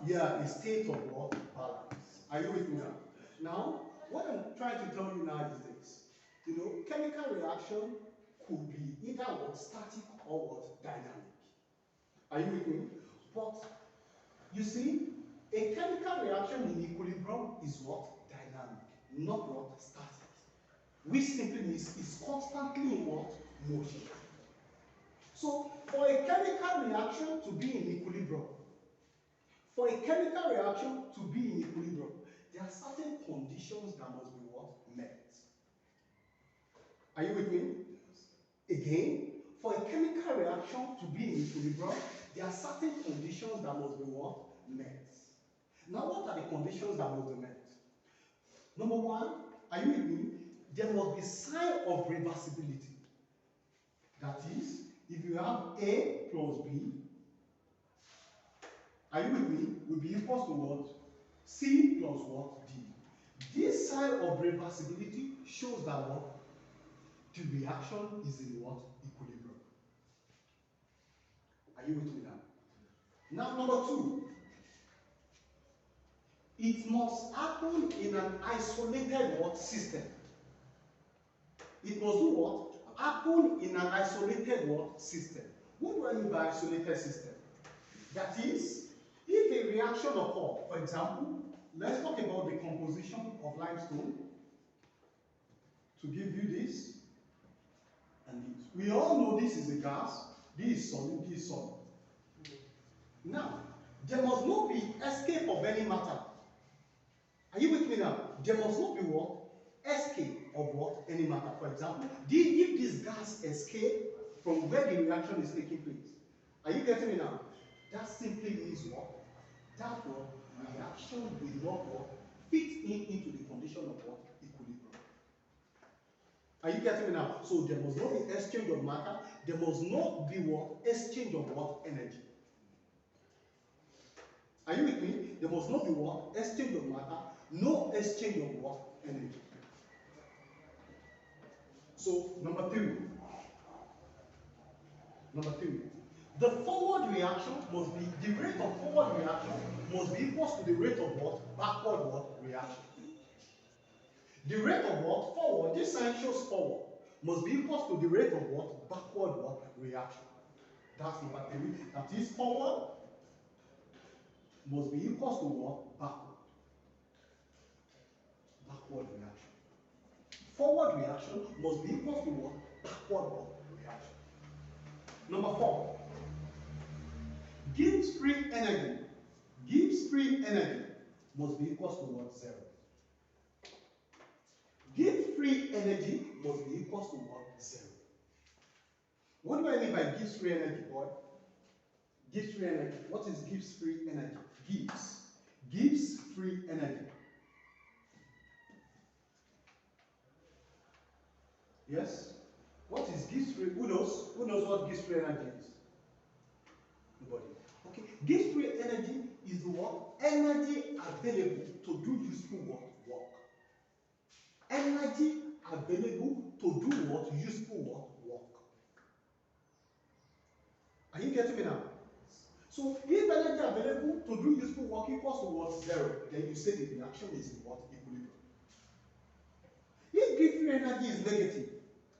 Yeah, a state of what? Balance. Are you with me now? Now, what I'm trying to tell you now is this. You know, chemical reaction could be either what static or what dynamic. Are you with me? But you see, a chemical reaction in equilibrium is what? Dynamic, not what? Static. Which simply means it's constantly in what? Motion. So, for a chemical reaction to be in equilibrium, for a chemical reaction to be in equilibrium, there are certain conditions that must be what? Met. Are you with me? Again, for a chemical reaction to be in equilibrium, there are certain conditions that must be what? Met. Now, what are the conditions that must be met? Number one, are you with me? There must be sign of reversibility. That is, if you have A plus B, are you with me? Will be equal to what? C plus what? D. This sign of reversibility shows that what? The reaction is in what? Equilibrium. Are you with me now? Now, number two, it must happen in an isolated what? System. It must do what? Happen in an isolated what? System. What do I mean by isolated system? That is, if a reaction occurs, for example, let's talk about the composition of limestone to give you this and this. We all know this is a gas, this is solid, this is solid. Now, there must not be escape of any matter. Are you with me now? There must not be what? Escape of what? Any matter. For example, if this gas escape from where the reaction is taking place. Are you getting me now? That simply means what? That what? Reaction will not what? Fit into the condition of what? Equilibrium. Are you getting me now? So there must not be exchange of matter. There must not be what? Exchange of what? Energy. Are you with me? There must not be what? Exchange of matter. No exchange of what? Energy. So number three. The forward reaction must be, the rate of forward reaction must be equal to the rate of what? Backward what? Reaction. The rate of what? Forward, this sign shows forward, must be equal to the rate of what? Backward what? Reaction. That's number three. That is forward must be equal to what? Backward. Backward reaction. Forward reaction must be equal to what? Backward what? Reaction. Number four. Gibbs free energy. Gibbs free energy must be equal to what? Zero. Gibbs free energy must be equal to what? Zero. What do I mean by Gibbs free energy, boy? Gibbs free energy. What is Gibbs free energy? Gibbs free energy. Yes? What is Gibbs free? Who knows? Who knows what Gibbs free energy is? Nobody. Okay. Gibbs free energy is the what? Energy available to do useful work. Energy available to do what? Useful work. Are you getting me now? So if energy available to do useful work equals to what? Zero, then you say the reaction is in what? Equilibrium. If Gibbs free energy is negative,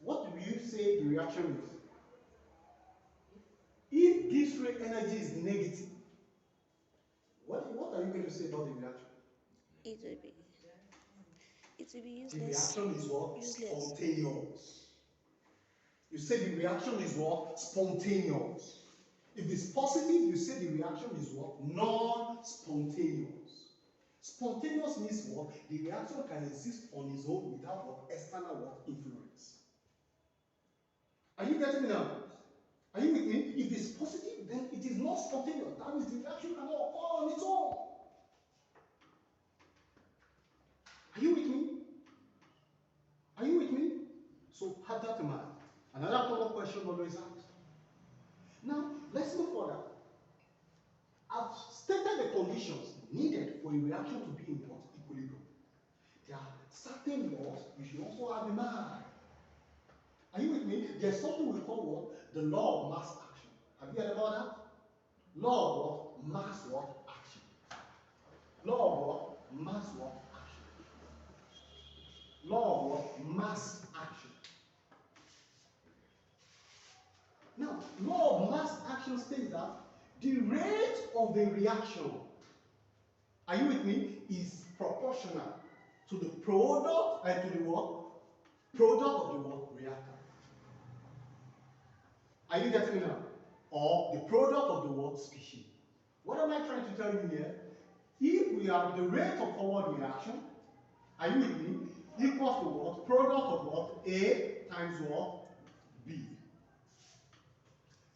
what do you say the reaction is? If Gibbs free energy is negative, what are you going to say about the reaction? It will be useless. The reaction is what? Useless. Spontaneous. You say the reaction is what? Spontaneous. If it's positive, you say the reaction is what? Non-spontaneous. Spontaneous means what? The reaction can exist on its own without what? External what? Influence. Are you getting me now? Are you with me? If it's positive, then it is not spontaneous. That means the reaction cannot occur on its own. Are you with me? Are you with me? So have that in mind. Another common question always asked. Now, let's go further. I've stated the conditions needed for a reaction to be in what? Equilibrium. There are certain laws you should also have in mind. Are you with me? There's something we call what? The law of mass action. Have you heard about that? Law of what? Mass what? Action. Law of what? Mass what? Action. Law of what? Mass action. Now, law of mass action states that the rate of the reaction, are you with me, is proportional to the product and to the what? Product of the what? Reactor. Are you getting me now? Or the product of the what? Species. What am I trying to tell you here? If we have the rate of forward reaction, are you with me, equals to what? Product of what? A times what? B.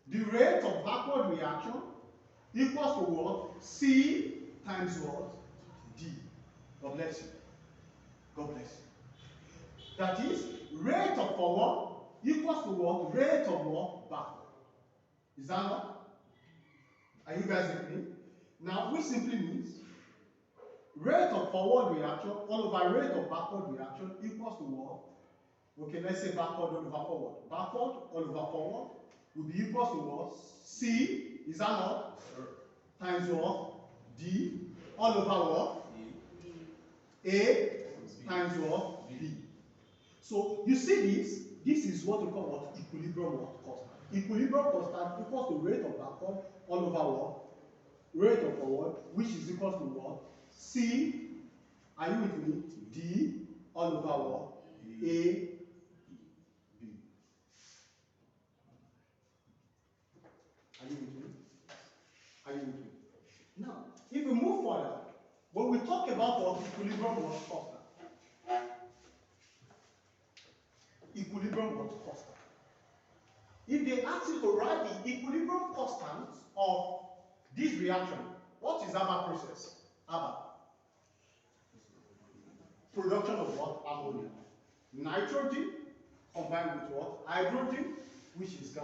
The rate of backward reaction equals to what? C times what? D. God bless you. God bless you. That is, rate of forward equals to what? Rate of what? Backward. Is that not? Are you guys with me? Now, which simply means rate of forward reaction all over rate of backward reaction equals to what? Okay, let's say backward all over forward. Backward all over forward will be equals to what? C, is that not? Times what? D, all over what? A times what? B. So you see this is what we call what? Equilibrium what? Constant. Equilibrium constant equals to rate of backward all over what? Rate of forward, which is equal to what? C, are you with me? D, all over what? A, B. Are you with me? Are you with me? Now, if we move further, when we talk about what equilibrium was constant, equilibrium was constant. If they ask you to write the equilibrium constant of this reaction, what is ABBA process? ABBA. Production of what? Ammonia. Nitrogen combined with what? Hydrogen, which is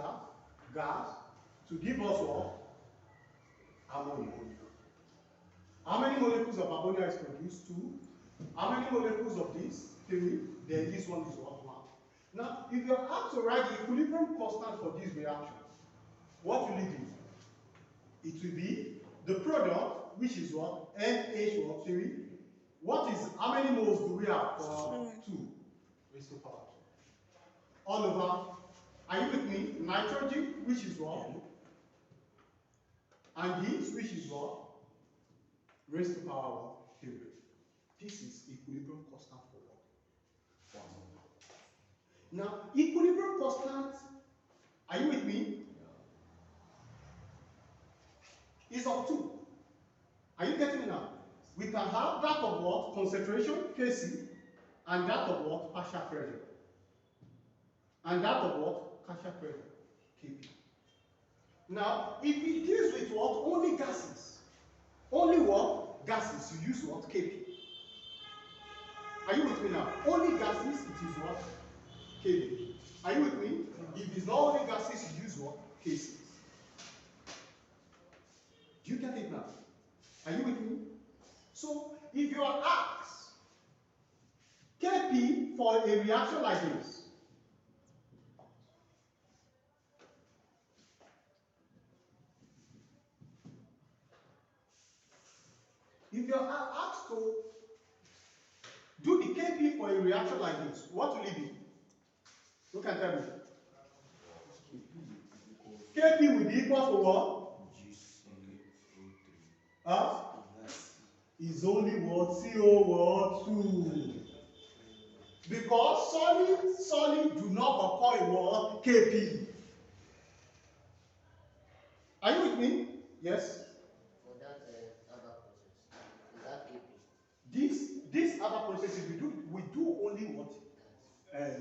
gas, to give us what? Ammonia. How many molecules of ammonia is produced? 2. How many molecules of this? 3. Then this one is what? 1. Now, if you are asked to write the equilibrium constant for this reaction, what will it be? It will be the product, which is what? NH3. What is, how many moles do we have for 2? Raised to power 2. All over, are you with me? Nitrogen, which is what? And this, which is what? Raised to power 3. This is equilibrium constant for what? Now, equilibrium constant, are you with me? Is of 2. Are you getting me now? We can have that of what? Concentration, Kc, and that of what? Partial pressure. And that of what? Partial pressure, Kp. Now, if it deals with what? Only gases. Only what? Gases. You use what? Kp. Are you with me now? Only gases, it is what? Kp. Are you with me? If it's not only gases, you use what? Kc. Do you get it now? Are you with me? So, if you are asked Kp for a reaction like this, if you are asked to do the Kp for a reaction like this, what will it be? Who can tell me? Kp will be equal to what? Huh? Is only what? CO what? 2. Because solid do not occur in what? Kp. Are you with me? Yes? For that other process, is that Kp? This other processes we do only what?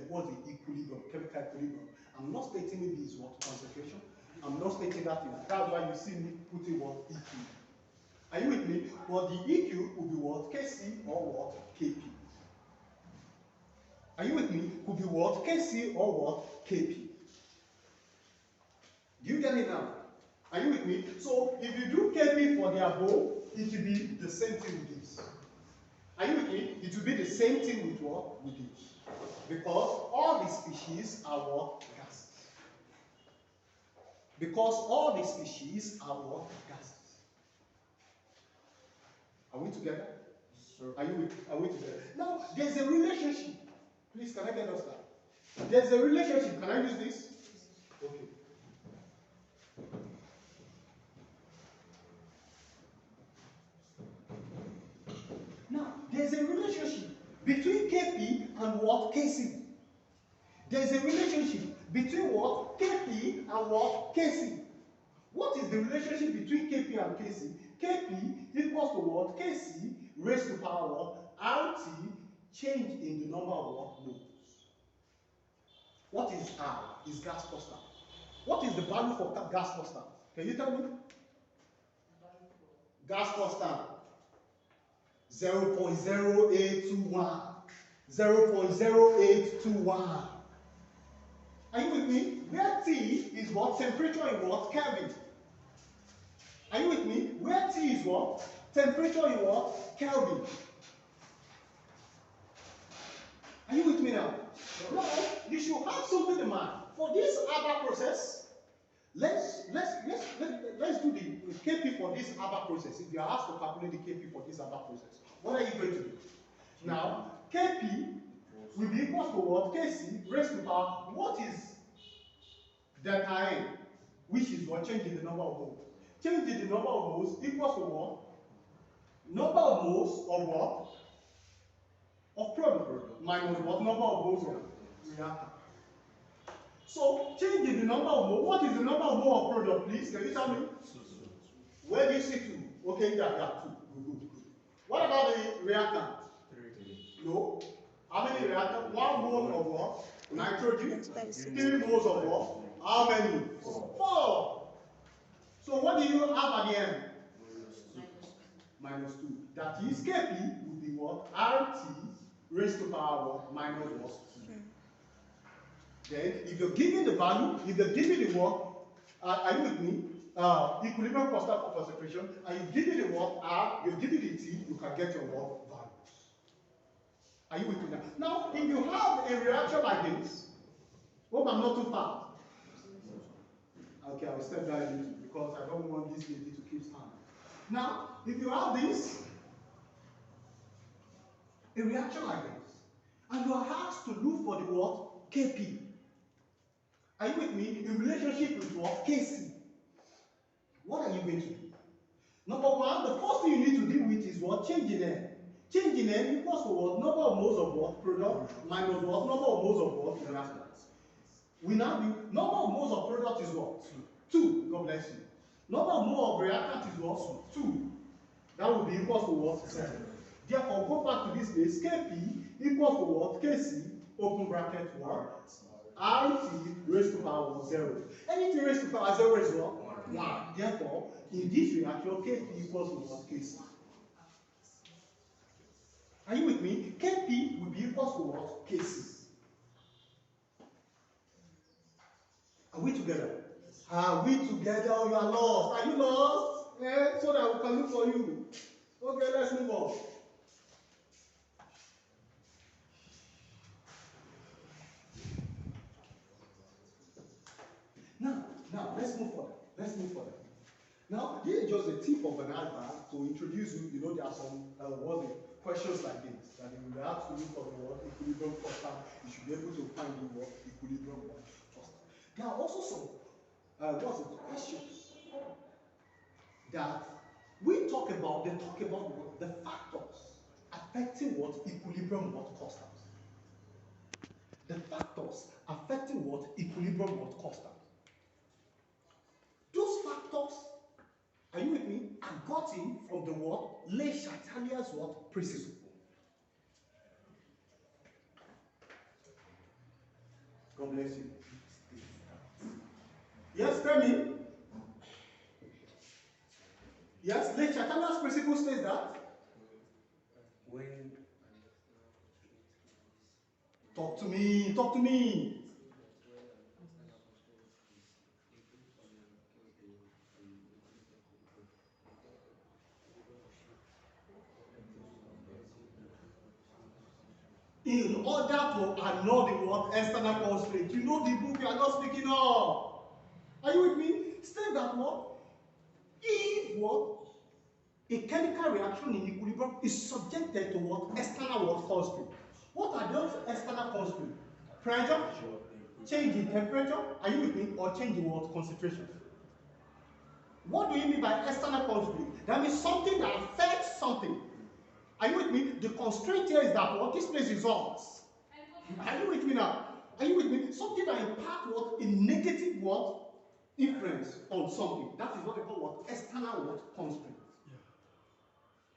What's the equilibrium, chemical equilibrium. I'm not stating maybe it's what concentration. I'm not stating that thing. That's why you see me putting what? EQ. Are you with me? But the EQ will be what? Kc or what? Kp. Are you with me? Could be what? Kc or what? Kp. Do you get it now? Are you with me? So if you do Kp for the above, it will be the same thing with this. Are you with me? It will be the same thing with what? With this. Because all the species are what? Gases. Because all the species are what? Gases. Are we together? Sure. Are we together? Now, there's a relationship. Please, can I get us that? There's a relationship. Can I use this? Okay. Now, there's a relationship between KP and what? KC. There's a relationship between what? KP and what? KC. What is the relationship between KP and KC? KP equals to what? KC raised to power what? RT change in the number of what? Moles. What is R? Is gas constant. What is the value for gas constant? Can you tell me? Gas constant 0.0821. 0.0821. Are you with me? Where T is what? Temperature in what? Kelvin. Are you with me? Where T is what? Temperature in what? Kelvin. Are you with me now? Now, you should have something in mind. For this other process, let's do the KP for this other process. If you are asked to calculate the KP for this other process, what are you going to do? Now, KP will be equal to what? KC raised to power. What is delta N? Which is what? Changing the number of moles. Changing the number of moles equals to what? Number of moles of what? Of product. Minus what? Number of moles of reactant. So, changing the number of moles. What is the number of moles of product, please? Can you tell me? Where do you see 2? Okay, yeah, 2. Good. What about the reactant? 3. No. How many reactants? 1 mole of what? Nitrogen. 36. 3 moles of what? How many? 4. So what do you have at the end? Minus 2. That is KP would be what? RT raised to power what? Minus what? 2. Then, if you're giving the value, if you're giving the what? Are you with me? Equilibrium constant for concentration, and you give it the what? R, you give it the T, you can get your what? Values. Are you with me now? Now, if you have a reaction like this, hope I'm not too fast. Okay, I will step down a little because I don't want this lady to keep standing. Now, if you have this, a reaction like this, and you are asked to look for the what? KP. Are you with me? In relationship with what? KC. What are you going to do? Number one, the first thing you need to deal with is what? Change in N. Change in N equals to what? Number of moles of what? Product minus what? Number of moles of what? Reactant. We now do number of moles of product is what? 2. God bless you. Number of moles of reactant is what? 2. That will be equals to what? 7. Therefore, go back to this place. KP equals to what? KC, open bracket 1. RT raised to power 0. Anything raised to power 0 is what? 1. Therefore, in this reaction, KP equals to what? KC. Are you with me? KP will be equals to what? KC. Are we together? Are we together or you are lost? Are you lost? So that we can look for you. Okay, let's move on. Now, let's move further. Now, this is just a tip of an iceberg to introduce you. You know, there are some questions like this that you will have to look for the word equilibrium constant. You should be able to find the word equilibrium constant. There are also some questions that we talk about. They talk about what? The factors affecting what? Equilibrium what? Constant. The factors affecting what? Equilibrium what? Constant. Those factors, are you with me, are gotten from the word Le Chatelier's what? Principle. God bless you. Yes, tell me. Yes, Le Chatelier's principle says that. When Talk to me. In order to annul the word external constraint, you know the book you are not speaking of. Are you with me? State that what? If what? a chemical reaction in equilibrium is subjected to what? External what? Constraint. What are those external constraints? Pressure, change in temperature, are you with me? Or change in what? Concentration. What do you mean by external constraint? That means something that affects something. Are you with me? The constraint here is that what? This place is hot. Are you with me now? Are you with me? Something that impacts what? A negative what? Influence on something. That is what they call what? External what? Constraint.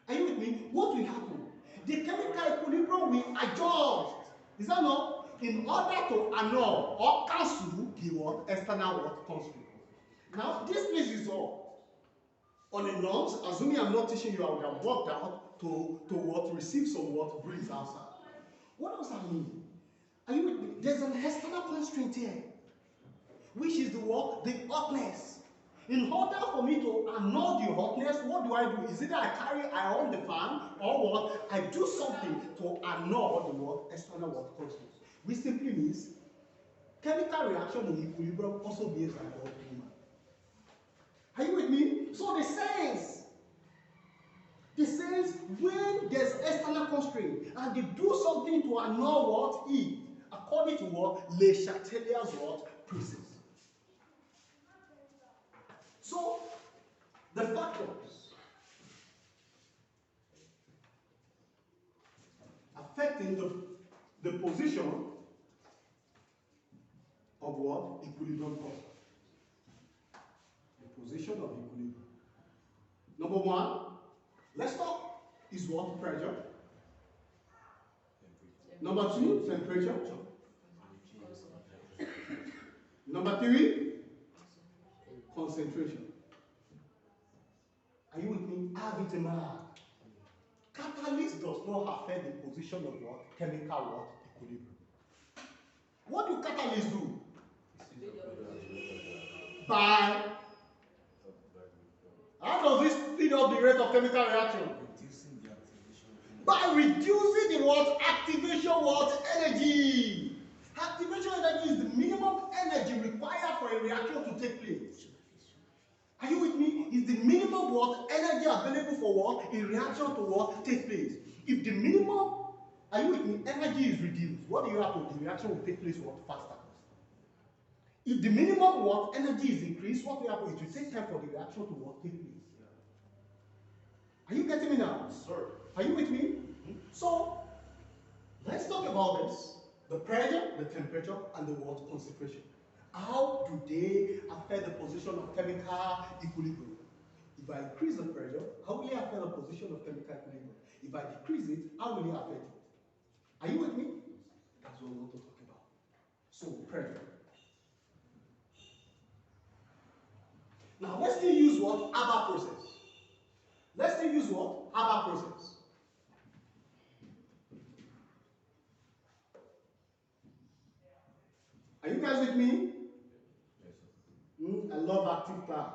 Are you with me? What will happen? The chemical equilibrium will adjust. Is that not? In order to annul or cancel the what? External what? Constraint. Now, this place is all. On a norms, assuming I'm not teaching you, I would have worked out to what? Receive some what? Breeze outside. What does that mean? Are you with me? There's an external constraint here, which is the what? The hotness. In order for me to annul the hotness, what do? Is either I carry on the fan or what? I do something to annul the what? External what? Constraint. Which simply means chemical reaction in equilibrium also behaves like what? Human. Are you with me? So the sense when there's external constraint and they do something to annul what? E, according to what? Le Chatelier's what? Process. So, the factors affecting the position of what? Equilibrium constant. The position of equilibrium. Number one, let's talk, is what? Pressure. Number two, temperature. Number three, concentration. Are you with me? Avitemar. Catalyst does not affect the position of what? Chemical what? Equilibrium. What do catalysts do? By how does this speed up the rate of chemical reaction? By reducing the what? Activation what? Energy. Activation energy is the minimum energy required for a reaction to take place. Are you with me? Is the minimum what? Energy available for what? A reaction to what? Take place. If the minimum, are you with me? Energy is reduced. What do you have to do? The reaction will take place what? Faster. If the minimum what? Energy is increased, what will happen? It will take time for the reaction to what? Take place. Are you getting me now? Sir. Are you with me? So, let's talk about this. The pressure, the temperature, and the what? Concentration. How do they affect the position of chemical equilibrium? If I increase the pressure, how will it affect the position of chemical equilibrium? If I decrease it, how will it affect it? Are you with me? That's what we want to talk about. So, pressure. Now, let's still use what? Haber process. Let's still use what? Haber process. Are you guys with me? I love active class.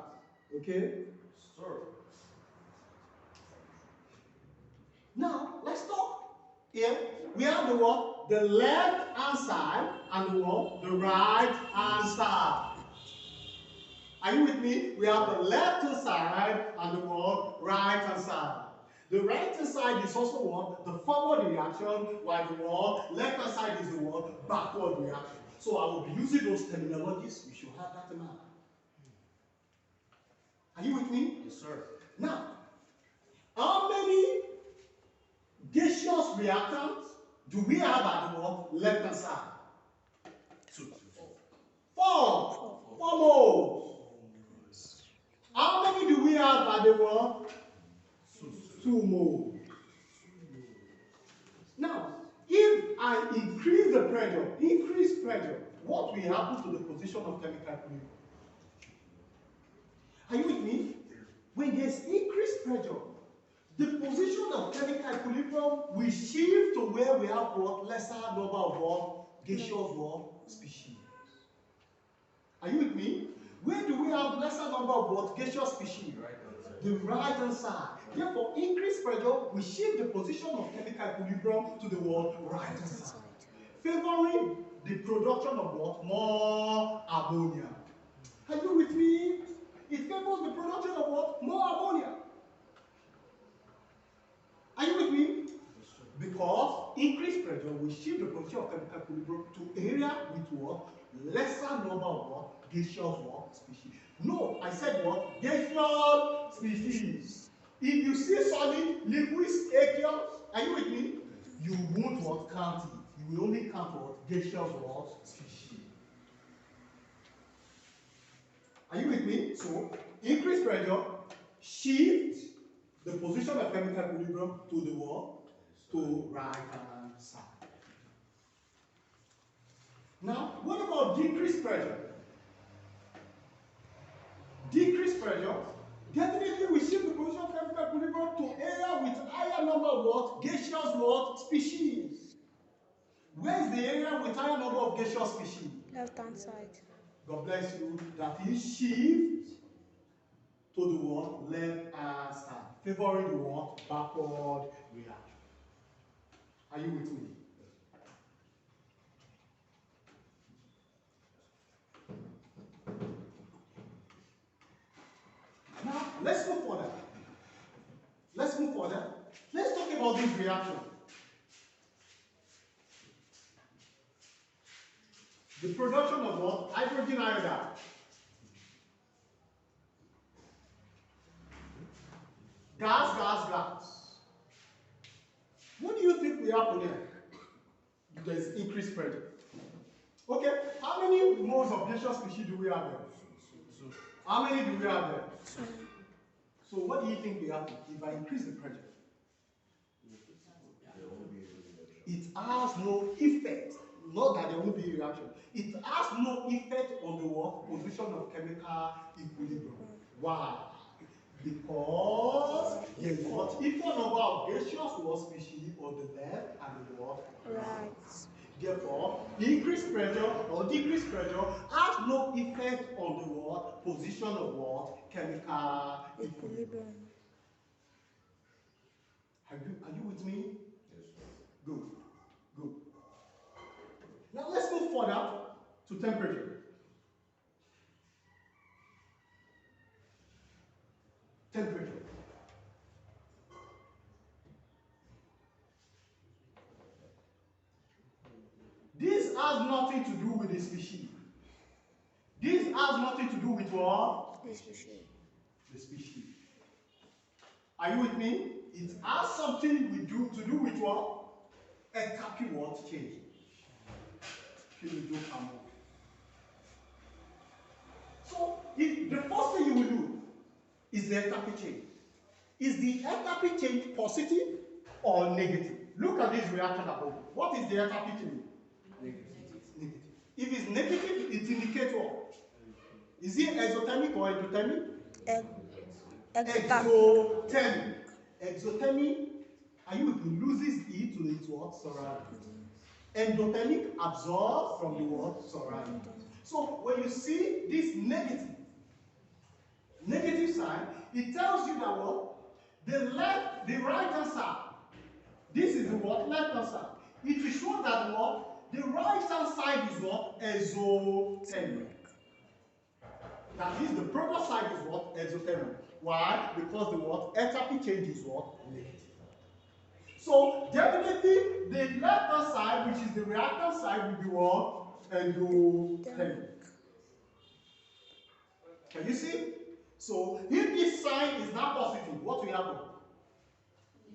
Okay? Sir. Now, let's talk. Here, we have the what? The left hand side and the what? The right hand side. Are you with me? We have the left hand side and the what? Right hand side. The right hand side is also what? The forward reaction, while the what? Left hand side is the what? Backward reaction. So I will be using those terminologies. You should have that in mind. Are you with me? Yes, sir. Now, how many gaseous reactants do we have at the what? Left hand side? 2. 4. 4 moles. How many do we have at the what? 2 moles. Now, if I increase the pressure, what will happen to the position of chemical equilibrium? Are you with me? When there's increased pressure, the position of chemical equilibrium will shift to where we have what? Lesser number of what? Gaseous what? Species. Are you with me? Where do we have lesser number of what? Gaseous species? The right hand side. Therefore, increased pressure will shift the position of chemical equilibrium to the what? Right hand side. Favoring the production of what? More ammonia. Are you with me? It favors the production of what? More ammonia. pressure will shift the position of chemical equilibrium to area with what? Lesser number of what? Gaseous what? Species. No, I said what? Gaseous species. If you see solid, liquids, aqueous, are you with me? You won't what? Count it. You will only count what? Gaseous what? Species. Are you with me? So, increased pressure, shift the position of chemical equilibrium to the what? To right hand side. Now, what about decreased pressure? Decreased pressure definitely will shift the position of chemical equilibrium to area with higher number of what? Gaseous what? Species. Where is the area with higher number of gaseous species? Left hand side. God bless you. That is shift to the what? Left hand side. Favoring the what? Backward reaction. Are you with me? Now, let's move further. Let's move further. Let's talk about this reaction. The production of what? Hydrogen iodide. Gas, gas, gas. What do you think will happen here? There's increased pressure. Okay, how many moles of gaseous species do we have there? How many do we have there? So what do you think will happen if I increase the pressure? It has no effect. Not that there won't be a reaction. It has no effect on the what? Position of chemical equilibrium. Why? Because you've got equal number of gaseous what species on the left and the what? Right. Therefore, increased pressure or decreased pressure has no effect on the what? Position of what? Chemical equilibrium. Are you with me? Yes, sir. Good. Good. Now let's move further to temperature. Temperature. This has nothing to do with the species. This has nothing to do with what? The species. The species. Are you with me? It has something to do with what? Enthalpy what? Change. So, the first thing you will do is the enthalpy change. Is the enthalpy change positive or negative? Look at this reaction above. What is the enthalpy change? Negative. Negative. If it's negative, it indicates what? Is it exothermic or endothermic? Exothermic. Exothermic, are you with me? Loses heat to its what? Surrounding. Endothermic absorbs from the what? Surrounding. So when you see this negative sign, it tells you that what? The right hand side. This is the what? Left hand side. It will show that what? The right hand side is what? Exothermic. That is, the product side is what? Exothermic. Why? Because the what? Enthalpy change is what? Negative. So definitely the left hand side, which is the reactant side, will be what? Endothermic. Can you see? So if this sign is not positive, what will happen?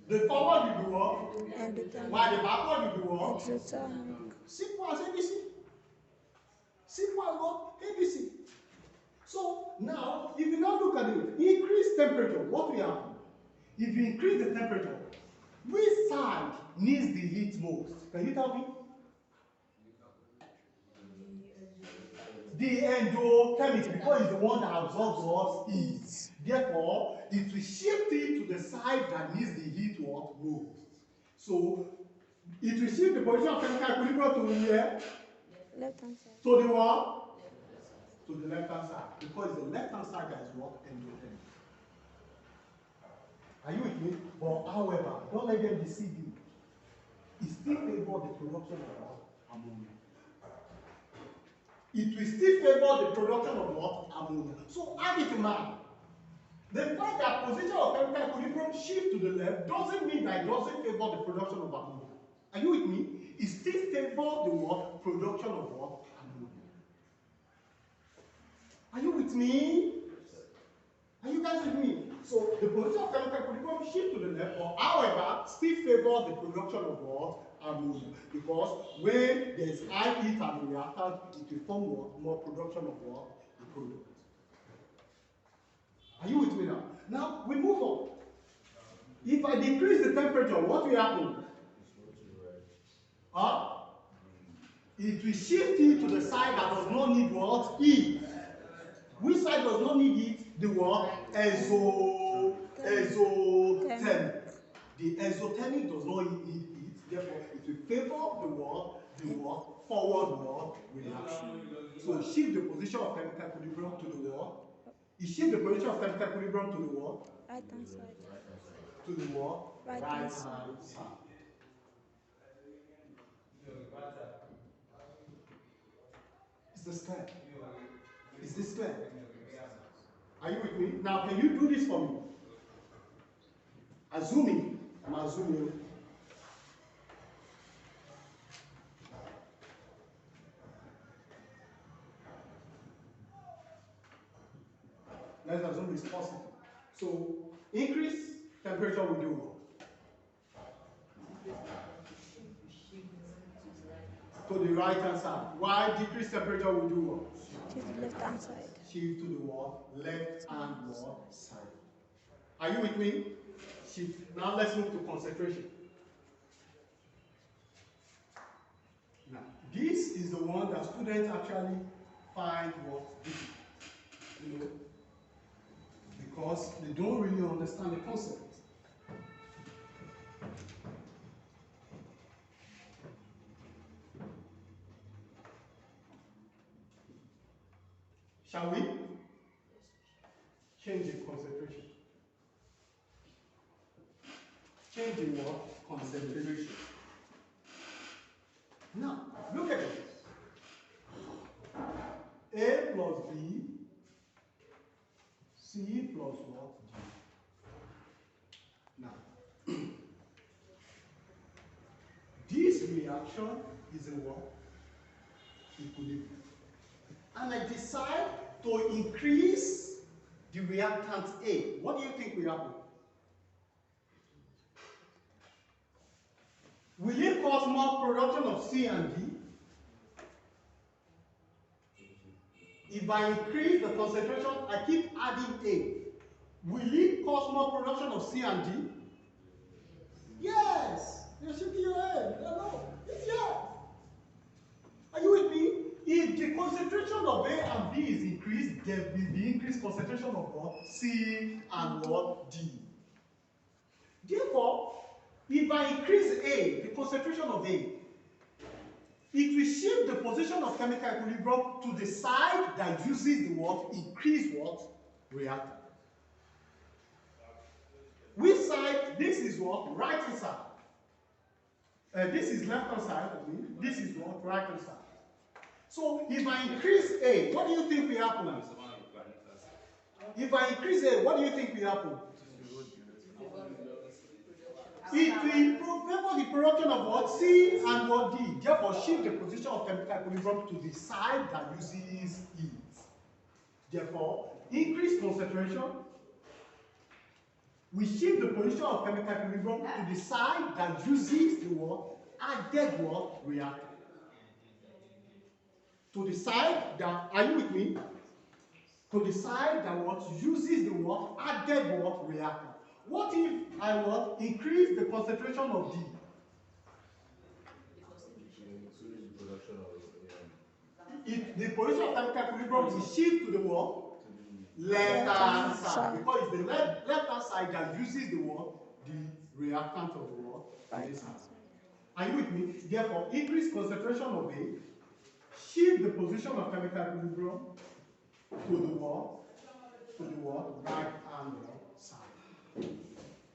The forward will be what? Endothermic. While the backward will be what? Exothermic. Simple as ABC. Simple as what? ABC. So now, if you now look at it, increase temperature, what will happen? If you increase the temperature, which side needs the heat most? Can you tell me? The endothermic, because it's the one that absorbs what? Heat. Therefore, it will shift it to the side that needs the heat what? Most. So, it will shift the position of chemical equilibrium to where? Left hand side. To the what? To the left hand side, because the left hand side that is what? Endothermic. Are you with me? But however, don't let them deceive you. It still favors the production of what? Ammonia. It will still favor the production of what? Ammonia. So add it in mind. The fact that position of chemical equilibrium shift to the left doesn't mean that it doesn't favor the production of ammonia. Are you with me? it still favors the what? Production of what? Ammonia. Are you with me? Are you guys with me? So the position of chemical equilibrium shift to the left, but however, still favors the production of what? Ammonia. Because when there is high heat and the reactant, it will form what? More production of what? The product. Are you with me now? Now we move on. If I decrease the temperature, what will happen? It will shift it to the side that does not need what? Heat. Which side does not need heat? The what? Exothermic. The exothermic does not need heat, therefore it will favor the forward reaction. So shift the position of chemical equilibrium to the what? It shift the position of chemical equilibrium to the what? Right hand side. To the what? Right hand side. Is this clear? Is this clear? Are you with me? Now, can you do this for me? Assuming, I'm assuming. Let's assume it's positive. So, increase temperature will do what? To the right hand side. Why decrease temperature will do what? Shift to left hand side. Shift to the what? Left hand what? Side. Are you with me? Shift. Now let's move to concentration. Now, this is the one that students actually find what difficult. You know, because they don't really understand the concept. Shall we? Change the concentration. Change the what? Concentration. Now, look at it. A plus B, C plus what? D. Now, this reaction is a what? Equilibrium. And I decide to increase the reactant A. What do you think will happen? Will it cause more production of C and D? If I increase the concentration, I keep adding A. Will it cause more production of C and D? Yes! You're shaking your head. No, it's yes. Are you with me? If the concentration of A and B is increased, there will be increased concentration of what? C and what? D. Therefore, if I increase A, the concentration of A, it will shift the position of chemical equilibrium to the side that uses the what? Increase what? Reactant. Which side? This is what? Right hand side. This is left hand side. This is what? Right hand side. So if I increase A, what do you think will happen? If I increase A, what do you think will happen? It will favor the production of what? C and what? D. Therefore, shift the position of chemical equilibrium to the side that uses heat. Therefore, increase concentration. We shift the position of chemical equilibrium to the side that uses the what? Added what? Reactant. To the side that, are you with me? To the side that what? Uses the what? Added what? Reactant. What if I what? Increase the concentration of D? If the position of chemical equilibrium will shift to the what? Left hand side. Because it's the left hand side that uses the what? The reactant of the what? Right This hand hand. side. Are you with me? Therefore, increase concentration of A, shift the position of chemical equilibrium to the what? To the what? Right hand side.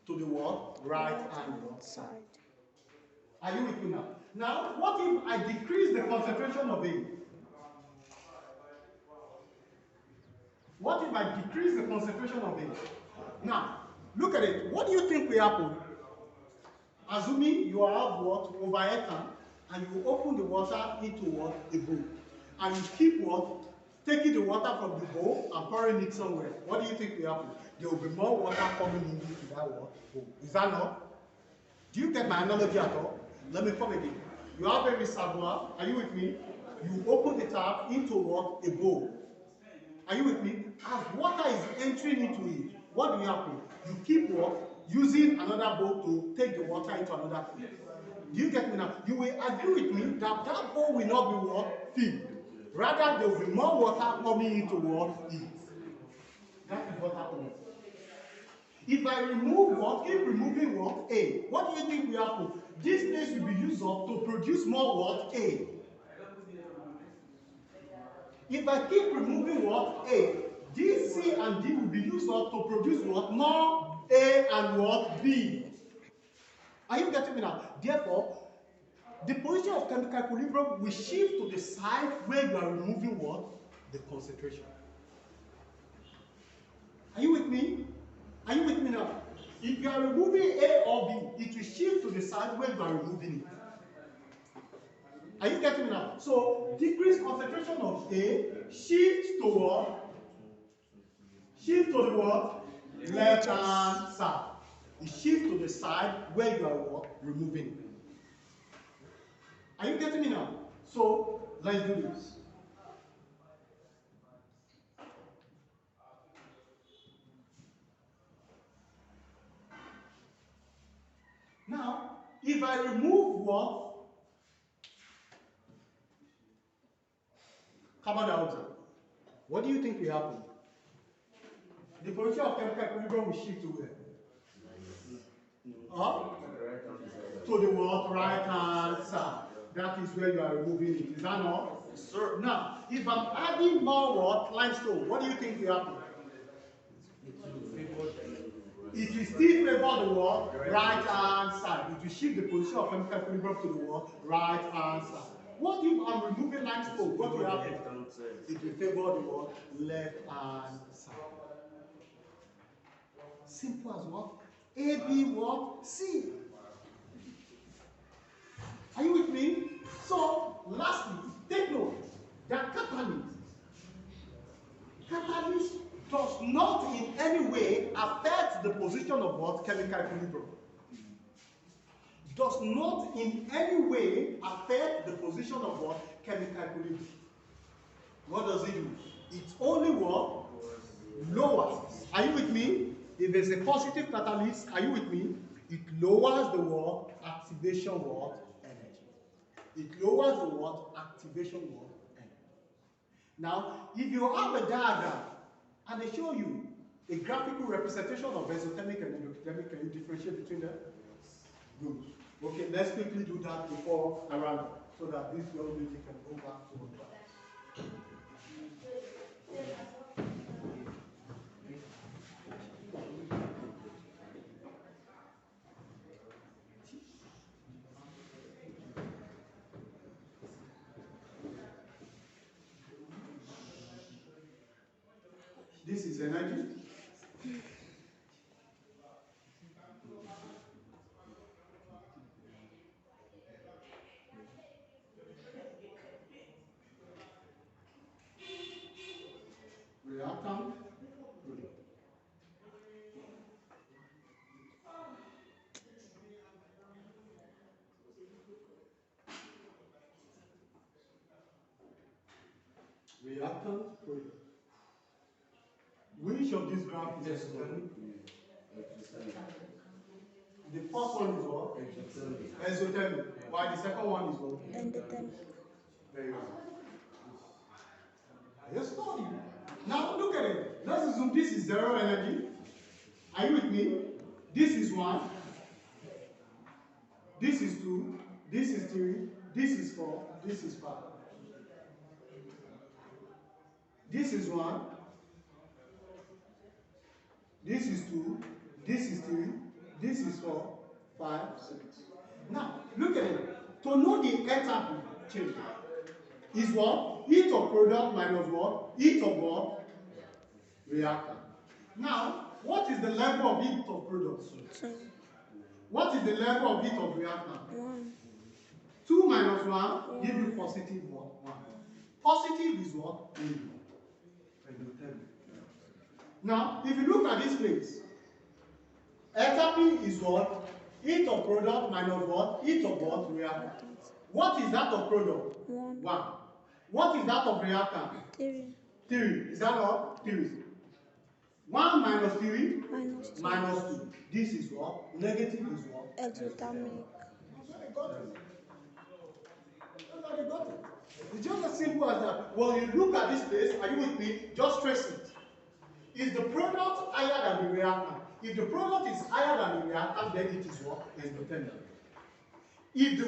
To the what? Right hand side. Are you with me now? Now, what if I decrease the concentration of A? What if I decrease the concentration of A? Now, look at it. What do you think will happen? Assuming you have what? Overheater, and you open the water into what? A bowl. And you keep what? Taking the water from the bowl and pouring it somewhere. What do you think will happen? There will be more water coming into that what? Bowl. Is that not? Do you get my analogy at all? Let me come again. You have a reservoir. Are you with me? You open the tap into what? A bowl. Are you with me? As water is entering into it, what will happen? You keep what? Using another bowl to take the water into another bowl. Do you get me now? You will agree with me that that bowl will not be what? Filled. Rather, there will be more water coming into what? It. That is what happens. If I remove what? Keep removing what? A. What do you think will happen? This place will be used up to produce more what? A. If I keep removing what? A. D, C, and D will be used up to produce what? More A and what? B. Are you getting me now? Therefore, the position of chemical equilibrium will shift to the side where you are removing what? The concentration. Are you with me? Are you with me now? If you are removing A or B, it will shift to the side where you are removing it. Are you getting me now? So, decreased concentration of A shifts to what? Shift to the what? Left hand side. It shifts to the side where you are what? Removing it. Are you getting me now? So, let's do this. Now, if I remove what? Carbon dioxide. What do you think will happen? The position of chemical equilibrium will shift to where? To the what? Right hand side. That is where you are removing it. Is that not? Yes, sir. Now, if I'm adding more what? Limestone, what do you think will happen? It will still favor the what? Right hand side. It will shift the position of chemical equilibrium to the what? Right hand side. What if I'm removing limestone? What will happen? It will favor the what? Left hand side. Simple as what? A, B, what? C. Are you with me? So, lastly, take note that catalyst does not in any way affect the position of what? Chemical equilibrium. Does not in any way affect the position of what? Chemical equilibrium. What does it do? It only what? Lowers. Are you with me? If there's a positive catalyst, are you with me? It lowers the what? Activation what? Energy. It lowers the what? Activation what? Energy. Now, if you have a diagram and they show you a graphical representation of exothermic and endothermic, can you differentiate between them? Good. Okay, let's quickly do that before I run up so that this young lady can go back to her class. This is energy. Reactant. Reactant. Which of these graphs is exothermic? The first one is what? Exothermic. While the second one is what? Endothermic. Very good. I just told you. Now look at it. Let's assume this is zero energy. Are you with me? This is 1. This is 2. This is 3. This is 4. This is 5. This is 1. This is 2. This is 3. This is 4. 5, 6. Now, look at it. To know the enthalpy change is what? Heat of product minus what? Heat of what? Reactant. Now, what is the level of heat of product? So, What is the level of heat of reactant? 1. 2 minus 1 give you positive what? 1. Positive is what? Endothermic. Now, if you look at this place, enthalpy is what? Heat of product minus what? Heat of what? Reactant. What is that of product? 1. What is that of reactant? 3. Is that not? 3. 1 minus 3? Minus 2. This is what? Negative is what? Exothermic. They got it. It's just as simple as that. When you look at this place, are you with me? Just trace it. Is the product higher than the reactant? If the product is higher than the reactant, then it is what? Endothermic. If the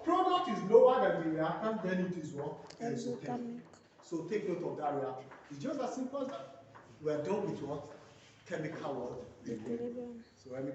product is lower than the reactant, then it is what? Exothermic. So take note of that reaction. It's just as simple as that. We are done with what? Chemical what? Equilibrium. So let me